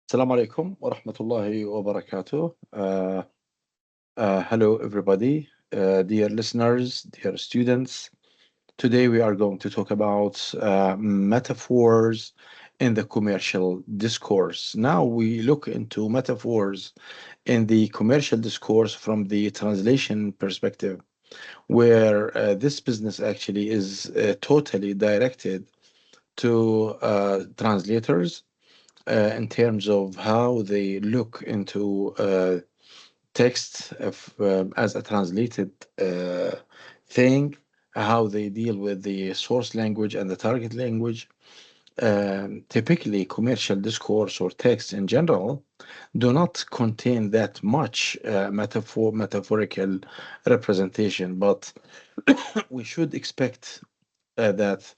Assalamu alaikum wa rahmatullahi wa barakatuh. Hello, everybody, dear listeners, dear students. Today we are going to talk about metaphors in the commercial discourse. Now we look into metaphors in the commercial discourse from the translation perspective, where this business actually is totally directed to translators in terms of how they look into text as a translated thing, how they deal with the source language and the target language. Typically, commercial discourse or text in general do not contain that much metaphorical representation, but we should expect that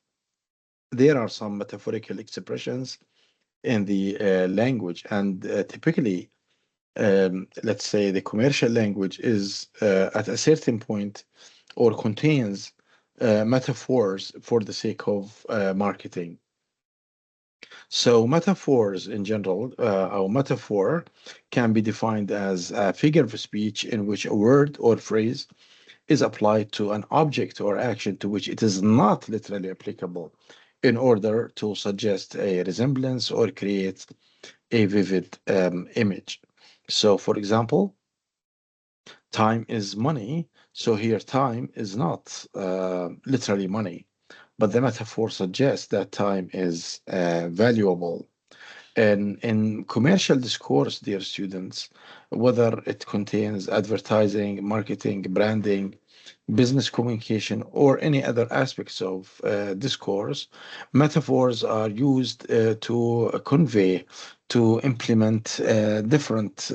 there are some metaphorical expressions in the language, and typically, let's say the commercial language is at a certain point or contains metaphors for the sake of marketing. So metaphors in general, or metaphor can be defined as a figure of speech in which a word or phrase is applied to an object or action to which it is not literally applicable in order to suggest a resemblance or create a vivid image. So, for example, time is money. So here, time is not literally money, but the metaphor suggests that time is valuable. And in commercial discourse, dear students, whether it contains advertising, marketing, branding, business communication, or any other aspects of discourse, metaphors are used to convey, to implement different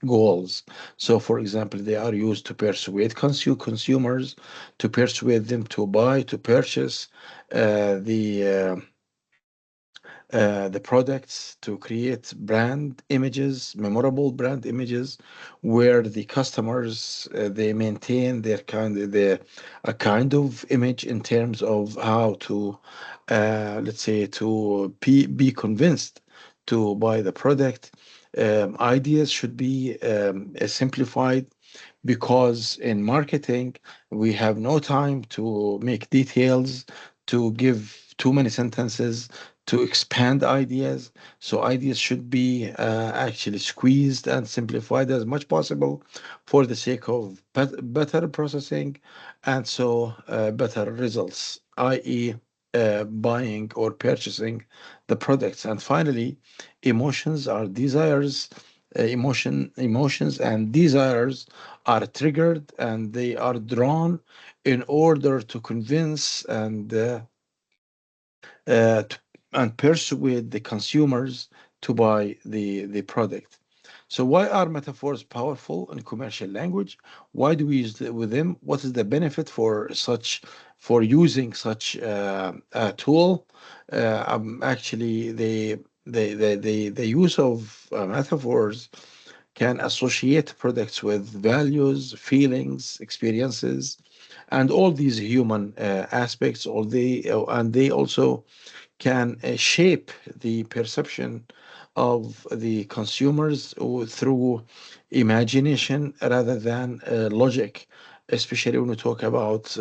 goals. So, for example, they are used to persuade consumers, to persuade them to buy, to purchase the products, to create brand images, memorable brand images, where the customers they maintain their a kind of image in terms of how to let's say to be convinced to buy the product. Ideas should be simplified, because in marketing we have no time to make details, to give too many sentences, to expand ideas. So ideas should be actually squeezed and simplified as much possible for the sake of better processing, and so better results, i.e., buying or purchasing the products. And finally, emotions and desires are triggered, and they are drawn in order to convince uh, to, and persuade the consumers to buy the product. So why are metaphors powerful in commercial language? Why do we use with them? What is the benefit for using such a tool? Actually, the use of metaphors can associate products with values, feelings, experiences, and all these human aspects. And they also can shape the perception of the consumers through imagination rather than logic, especially when we talk about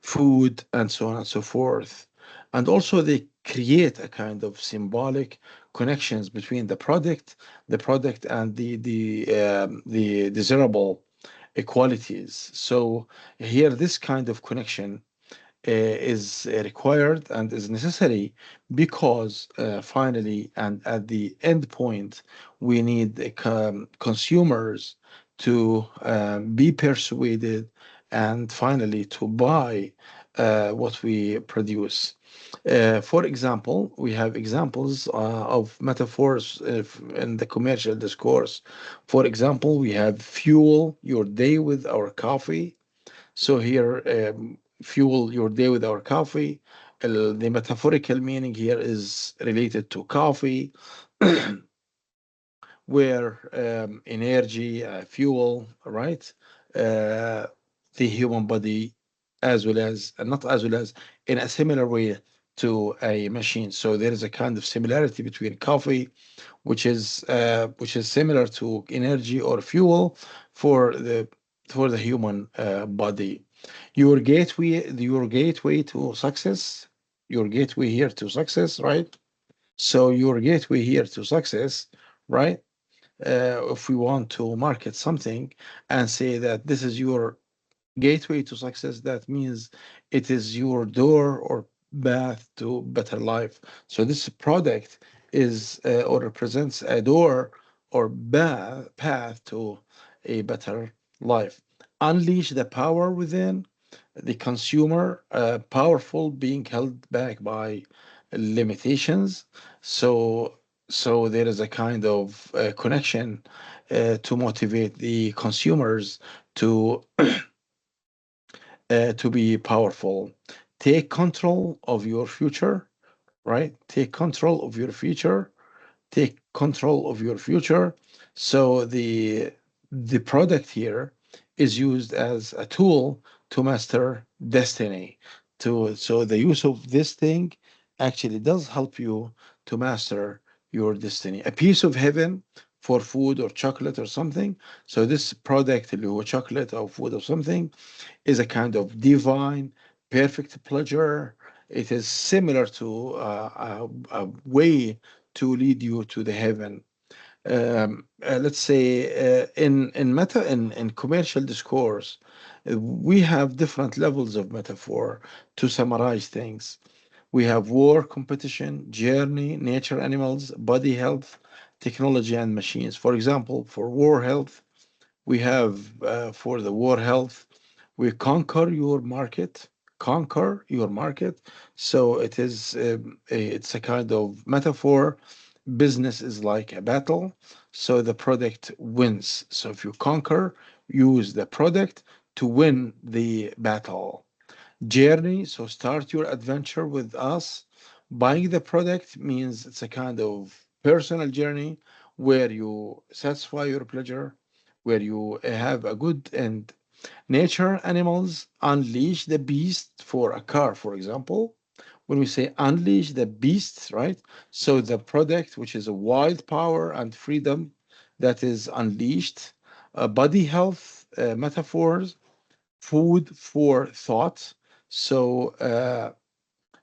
food and so on and so forth. And also, they create a kind of symbolic connections between the product and the desirable qualities. So here, this kind of connection is required and is necessary, because finally and at the end point, we need the consumers to be persuaded and finally to buy what we produce. For example, we have examples of metaphors in the commercial discourse. For example, we have fuel your day with our coffee. So here, fuel your day with our coffee. The metaphorical meaning here is related to coffee, where energy, fuel, right? Uh, the human body, as well as, not as well as, in a similar way, to a machine. So there is a kind of similarity between coffee, which is similar to energy or fuel for the human body. Your gateway to success, your gateway here to success, right? So your gateway here to success, right? If we want to market something and say that this is your gateway to success, that means it is your door or path to better life. So this product is or represents a door or path to a better life. Unleash the power within the consumer, powerful, being held back by limitations. So there is a kind of connection to motivate the consumers to to be powerful. Take control of your future, right? Take control of your future. Take control of your future. So the product here is used as a tool to master destiny. So the use of this thing actually does help you to master your destiny. A piece of heaven for food or chocolate or something. So this product, or chocolate or food or something, is a kind of divine, perfect pleasure. It is similar to a way to lead you to the heaven. Let's say in commercial discourse, we have different levels of metaphor to summarize things. We have war, competition, journey, nature, animals, body health, technology, and machines. For example, for war health, we have for the war health, we conquer your market. So it is it's a kind of metaphor. Business is like a battle, so the product wins. So if you conquer, use the product to win the battle. Journey, so start your adventure with us. Buying the product means it's a kind of personal journey where you satisfy your pleasure, where you have a good and nature. Animals, unleash the beast for a car, for example. When we say unleash the beasts, right? So the product, which is a wild power and freedom that is unleashed. Body health metaphors, food for thought. So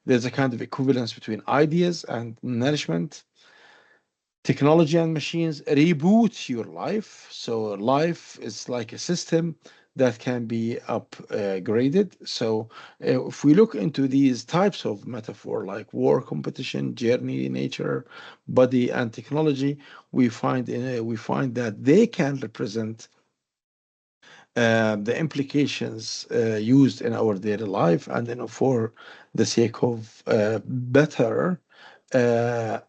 there's a kind of equivalence between ideas and nourishment. Technology and machines reboot your life. So life is like a system that can be upgraded. So if we look into these types of metaphor like war, competition, journey, nature, body, and technology, we find that they can represent the implications used in our daily life, and then for the sake of better uh,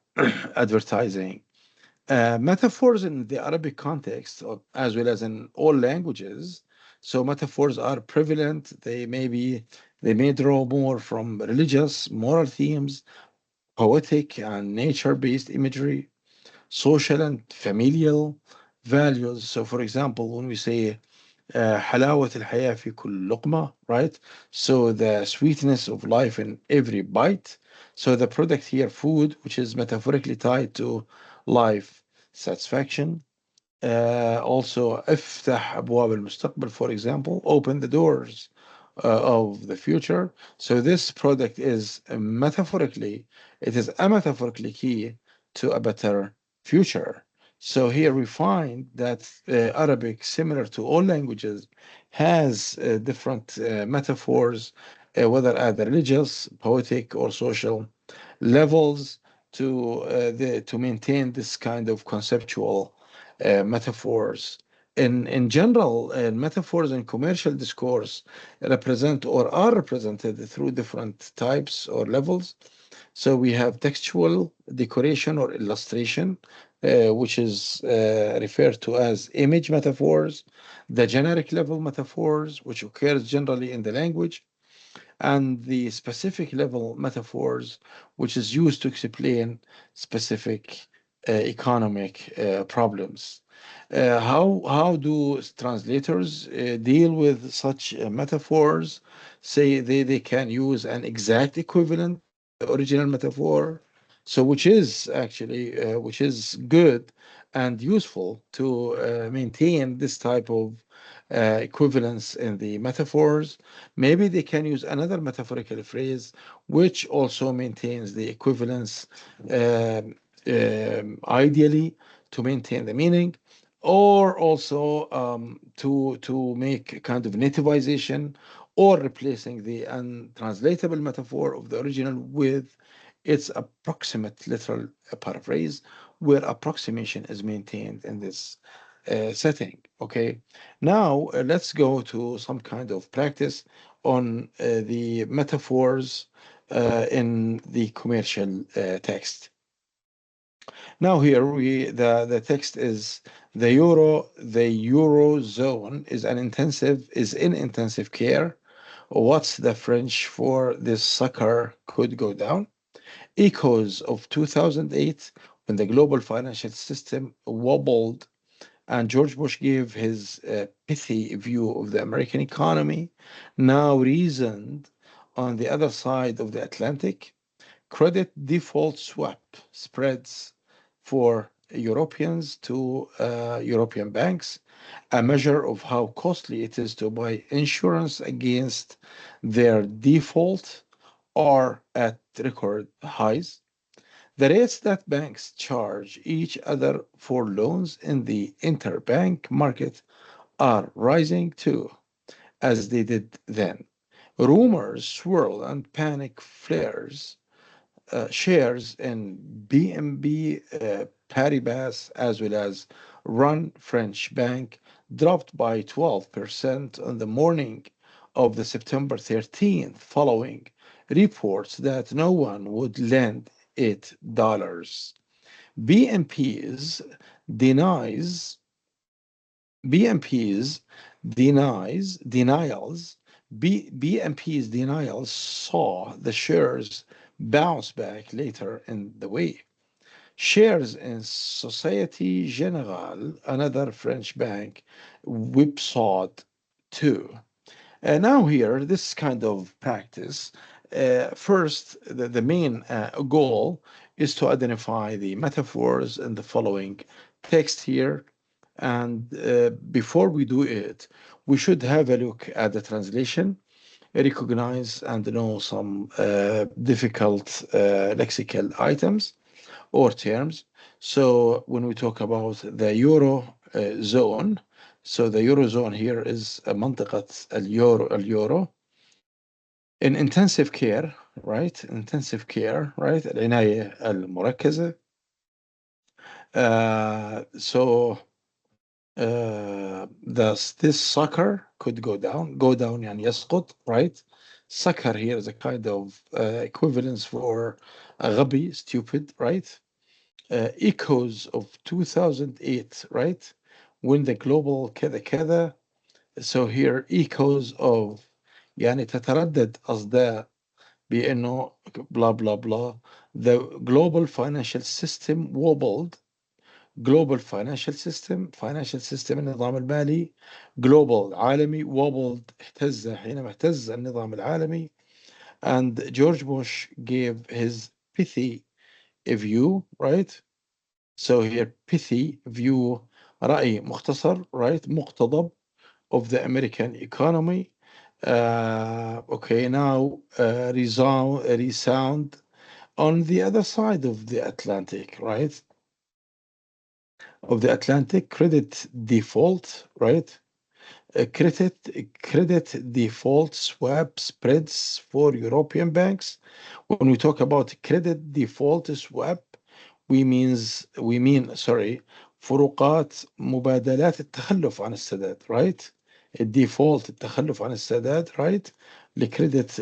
advertising. Metaphors in the Arabic context, as well as in all languages, so metaphors are prevalent. They may draw more from religious, moral themes, poetic and nature-based imagery, social and familial values. So, for example, when we say حلاوة الحياة في كل لقمة, right? So the sweetness of life in every bite. So the product here, food, which is metaphorically tied to life satisfaction. Also, افتح أبواب المستقبل, for example, open the doors of the future. So this product is it is a metaphorically key to a better future. So here we find that Arabic, similar to all languages, has different metaphors, whether at the religious, poetic, or social levels, to maintain this kind of conceptual metaphors. In general, metaphors in commercial discourse represent or are represented through different types or levels. So we have textual decoration or illustration, which is referred to as image metaphors, the generic level metaphors, which occurs generally in the language, and the specific level metaphors, which is used to explain specific economic problems. How do translators deal with such metaphors? Say they can use an exact equivalent the original metaphor. So, which is good and useful to maintain this type of equivalence in the metaphors. Maybe they can use another metaphorical phrase which also maintains the equivalence, ideally to maintain the meaning, or also to make a kind of nativization, or replacing the untranslatable metaphor of the original with its approximate literal paraphrase, where approximation is maintained in this setting. Okay, now let's go to some kind of practice on the metaphors in the commercial text. Now here the text is the eurozone is in intensive care. What's the French for this sucker could go down? Echoes of 2008 when the global financial system wobbled and George Bush gave his pithy view of the American economy, now reasoned on the other side of the Atlantic. Credit default swap spreads for Europeans to European banks, a measure of how costly it is to buy insurance against their default, are at record highs. The rates that banks charge each other for loans in the interbank market are rising too, as they did then. Rumors swirl and panic flares. Shares in BNB Paribas as well as Run French Bank dropped by 12% on the morning of the September 13th, following reports that no one would lend it dollars. BNP's denies BNP's BNP's denials saw the shares bounce back later in the week. Shares in Société Générale, another French bank, whipsawed too. Now here, this kind of practice, first, the main goal is to identify the metaphors in the following text here. And before we do it, we should have a look at the translation, recognize and know some difficult lexical items or terms. So when we talk about the euro zone, so the eurozone here is منطقة اليورو in intensive care, right? Intensive care, right? العناية المركزة. So this sucker could go down يعني يسقط, right? Sucker here is a kind of equivalence for غبي, stupid, right? Echoes of 2008, right? When the global كذا كذا. So here echoes of يعني تتردد أصداء بأنه blah blah blah. The global financial system wobbled. Global financial system النظام المالي. Global عالمي. Wobbled اهتز حينما اهتز النظام العالمي. And George Bush gave his pithy view, right? So here pithy view رأي مختصر, right? مقتضب of the American economy. Okay, now resound on the other side of the Atlantic, right? Of the Atlantic, credit default, right? Credit default swap spreads for European banks. When we talk about credit default swap, we mean sorry فروقات مبادلات التخلف عن السداد, right? الديفولت التخلف عن السداد, right? الكريدت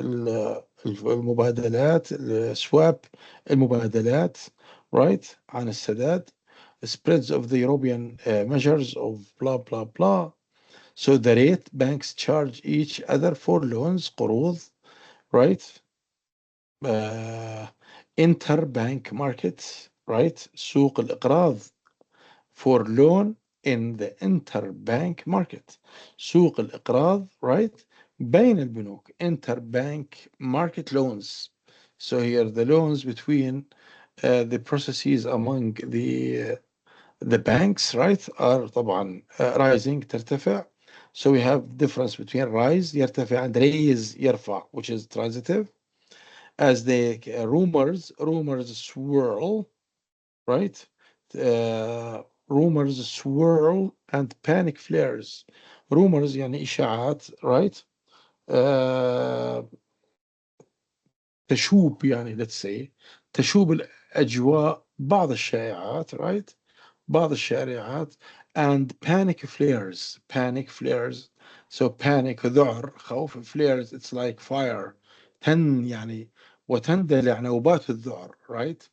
المبادلات السواب المبادلات, right, عن السداد. Spreads of the European measures of blah blah blah. So the rate banks charge each other for loans, قروض, right? Uh, interbank markets, right? سوق الإقراض for loan in the interbank market. سوق الإقراض, right? بين البنوك. Interbank market loans. So here the loans between the processes among the banks, right, are طبعا rising ترتفع. So we have difference between rise يرتفع and raise يرفع, which is transitive. As the rumors swirl, right? Rumors swirl and panic flares. Rumors يعني إشاعات, right? uh, تشوب يعني let's say تشوب الأجواء بعض الشائعات, right? بعض الشائعات. And panic flares. So panic ذعر خوف, flares it's like fire. يعني وتندلع نوبات الذعر, right?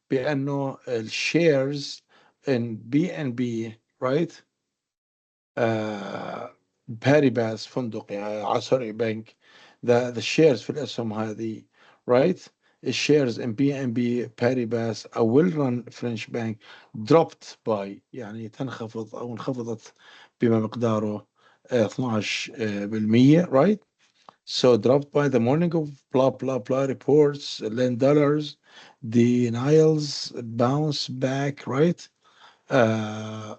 بأنه الشيرز in BNB, right? باريباس فندق يعني sorry بنك, the shares في الأسهم هذه, right? الشيرز in BNB باريباس a well run French bank dropped by يعني تنخفض أو انخفضت بما مقداره 12%, right? So dropped by the morning of blah blah blah reports, lend dollars, denials, bounce back, right? Uh,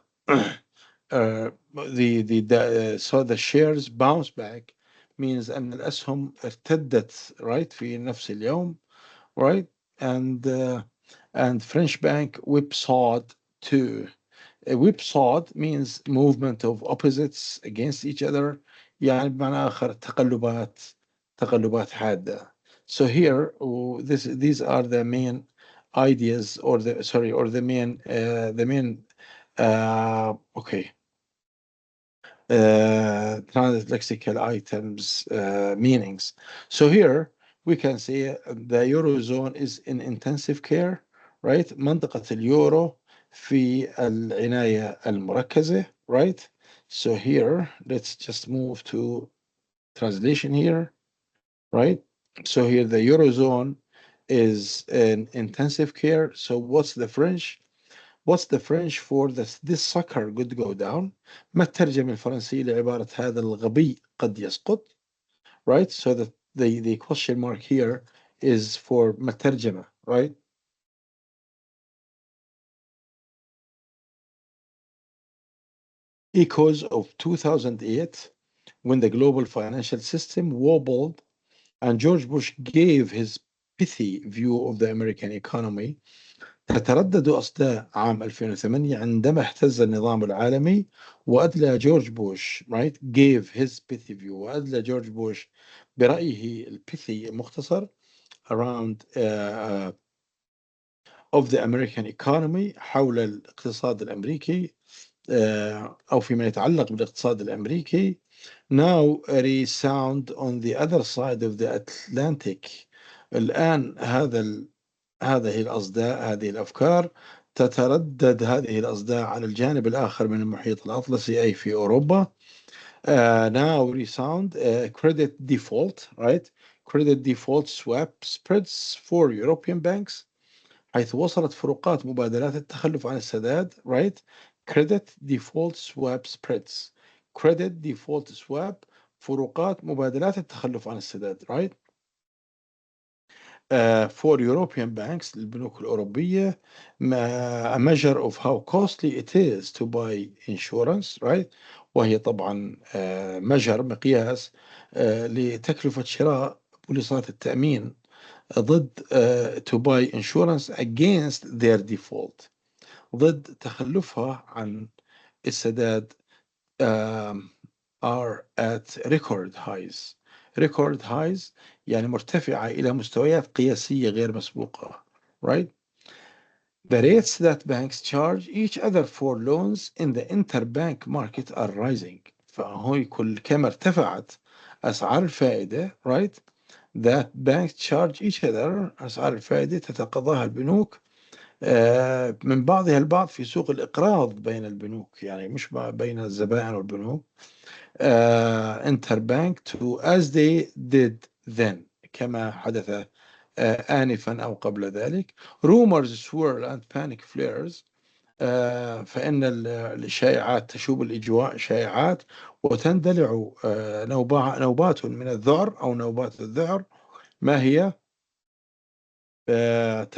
so the shares bounce back means أن الأسهم ارتدت, right, في نفس اليوم, right? And French bank whipsawed too. Whipsawed means movement of opposites against each other, يعني بمعنى آخر تقلبات حادة. So here these are the main ideas, or the main okay, lexical items, meanings. So here we can say the Eurozone is in intensive care, right? منطقة اليورو في العناية المركزة, right? So here let's just move to translation here, right? So here the Eurozone is in intensive care. So what's the French? What's the French for this sucker could go down? ما الترجمة الفرنسية لعبارة هذا الغبي قد يسقط? Right? So the question mark here is for ما الترجمة, right? Echoes of 2008, when the global financial system wobbled and George Bush gave his pithy view of the American economy. تتردد أصداء عام 2008 عندما اهتز النظام العالمي وأدلى جورج بوش, right, gave his pithy view, وأدلى جورج بوش برأيه البيثي المختصر around of the American economy, حول الاقتصاد الأمريكي, أو فيما يتعلق بالاقتصاد الأمريكي. Now resound on the other side of the Atlantic. الآن هذه الأصداء هذه الأفكار تتردد هذه الأصداء على الجانب الآخر من المحيط الأطلسي أي في أوروبا. Now resound credit default, right? Credit default swap spreads for European banks, حيث وصلت فروقات مبادلات التخلف عن السداد, right? Credit default swap spreads. Credit default swap فروقات مبادلات التخلف عن السداد, right? For European banks للبنوك الأوروبية, a measure of how costly it is to buy insurance, right? وهي طبعا مقياس لتكلفة شراء بوليصات التأمين ضد to buy insurance against their default, ضد تخلفها عن السداد, um, are at record highs. record highs يعني مرتفعة إلى مستويات قياسية غير مسبوقة, right? The rates that banks charge each other for loans in the interbank market are rising. فهو كما ارتفعت أسعار الفائدة, right, that banks charge each other, أسعار الفائدة تتقاضاها البنوك من بعضها البعض في سوق الإقراض بين البنوك, يعني مش بين الزبائن والبنوك. interbank to as they did then, كما حدث آنفا أو قبل ذلك. rumors swirl and panic flares, فإن الشائعات تشوب الإجواء شائعات وتندلع نوبات من الذعر أو نوبات الذعر. ما هي؟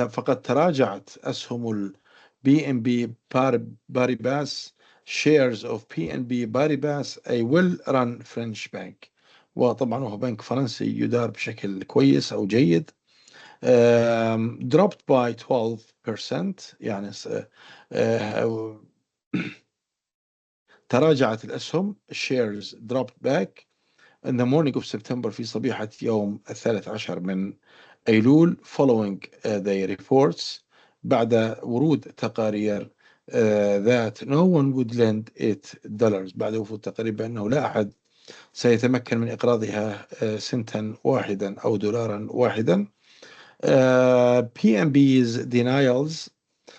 فقد تراجعت أسهم البي ام بي باريباس shares of PNB Paribas a well-run French bank. وطبعا هو بنك فرنسي يدار بشكل كويس أو جيد. dropped by 12%، يعني تراجعت الأسهم shares dropped back in the morning of September، في صبيحة يوم 13 من أيلول following the reports، بعد ورود تقارير that no one would lend $8، بعد وفود تقارير بأنه لا أحد سيتمكن من إقراضها سنتا واحدا أو دولارا واحدا. PNB's denials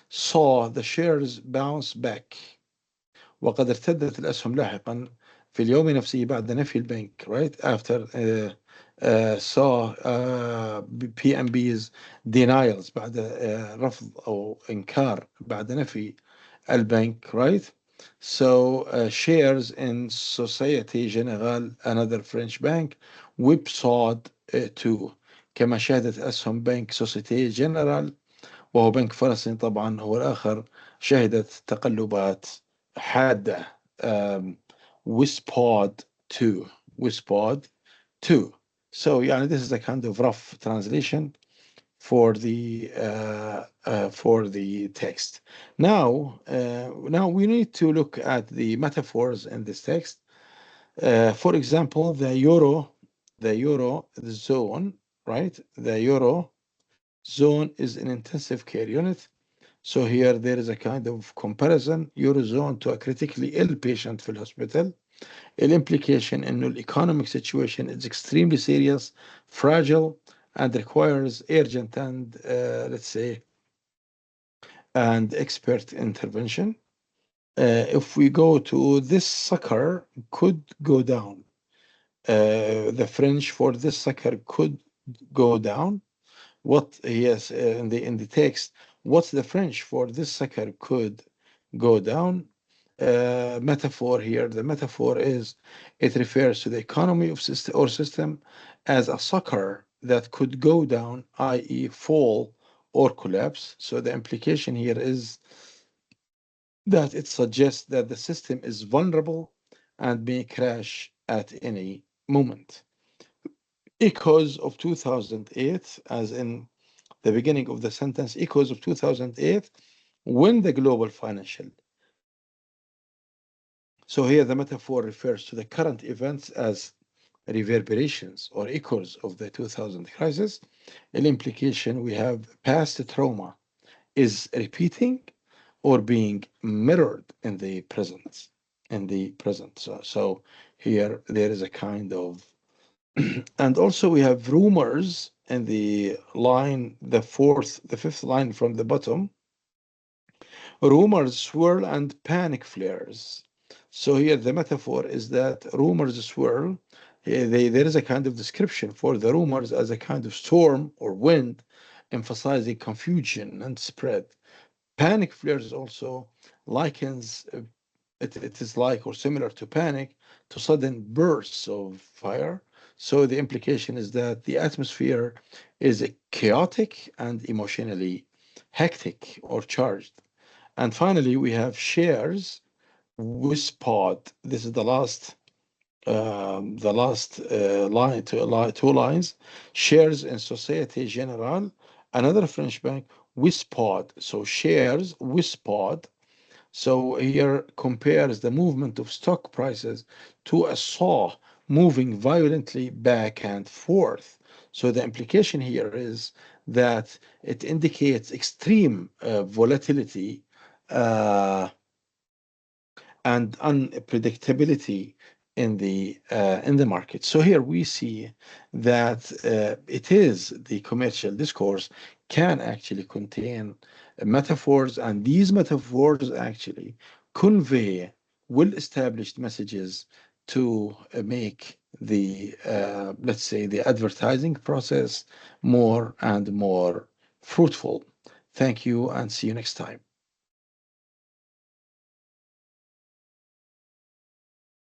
saw the shares bounce back، وقد ارتدت الأسهم لاحقا في اليوم نفسه بعد نفي البنك right after saw PNB's denials، بعد رفض أو إنكار بعد نفي البنك right. So shares in Société Générale another French bank whipsawed too، كما شهدت أسهم بنك سوسيتي جنرال وهو بنك فرنسي طبعا هو الآخر شهدت تقلبات حادة. whispered to whispered to. So يعني this is a kind of rough translation for the text. Now we need to look at the metaphors in this text. For example, the euro zone, right? The euro zone is an intensive care unit. So here there is a kind of comparison Eurozone to a critically ill patient في الhospital. الimplication إنه economic situation is extremely serious, fragile, and requires urgent and let's say and expert intervention. If we go to this sucker could go down. The French for this sucker could go down. What yes in the text, what's the French for this sucker could go down? Metaphor here, the metaphor is it refers to the economy of system as a sucker that could go down, i.e. fall or collapse. So the implication here is that it suggests that the system is vulnerable and may crash at any moment. Echoes of 2008, as in the beginning of the sentence, echoes of 2008, when the global financial. So here the metaphor refers to the current events as reverberations or echoes of the 2000 crisis. In implication, we have past trauma is repeating or being mirrored in the present. So here there is a kind of and also we have rumors in the line, the fifth line from the bottom. Rumors swirl and panic flares. So here the metaphor is that rumors swirl. There is a kind of description for the rumors as a kind of storm or wind, emphasizing confusion and spread. Panic flares also likens it is like or similar to panic to sudden bursts of fire. So the implication is that the atmosphere is chaotic and emotionally hectic or charged. And finally, we have shares whispered. This is the last line, two lines. Shares in Société Générale, another French bank, whispered. So shares whispered. So here compares the movement of stock prices to a saw moving violently back and forth. So the implication here is that it indicates extreme volatility and unpredictability in the market. So here we see that it is the commercial discourse can actually contain metaphors, and these metaphors actually convey well-established messages to make the let's say the advertising process more and more fruitful. Thank you and see you next time.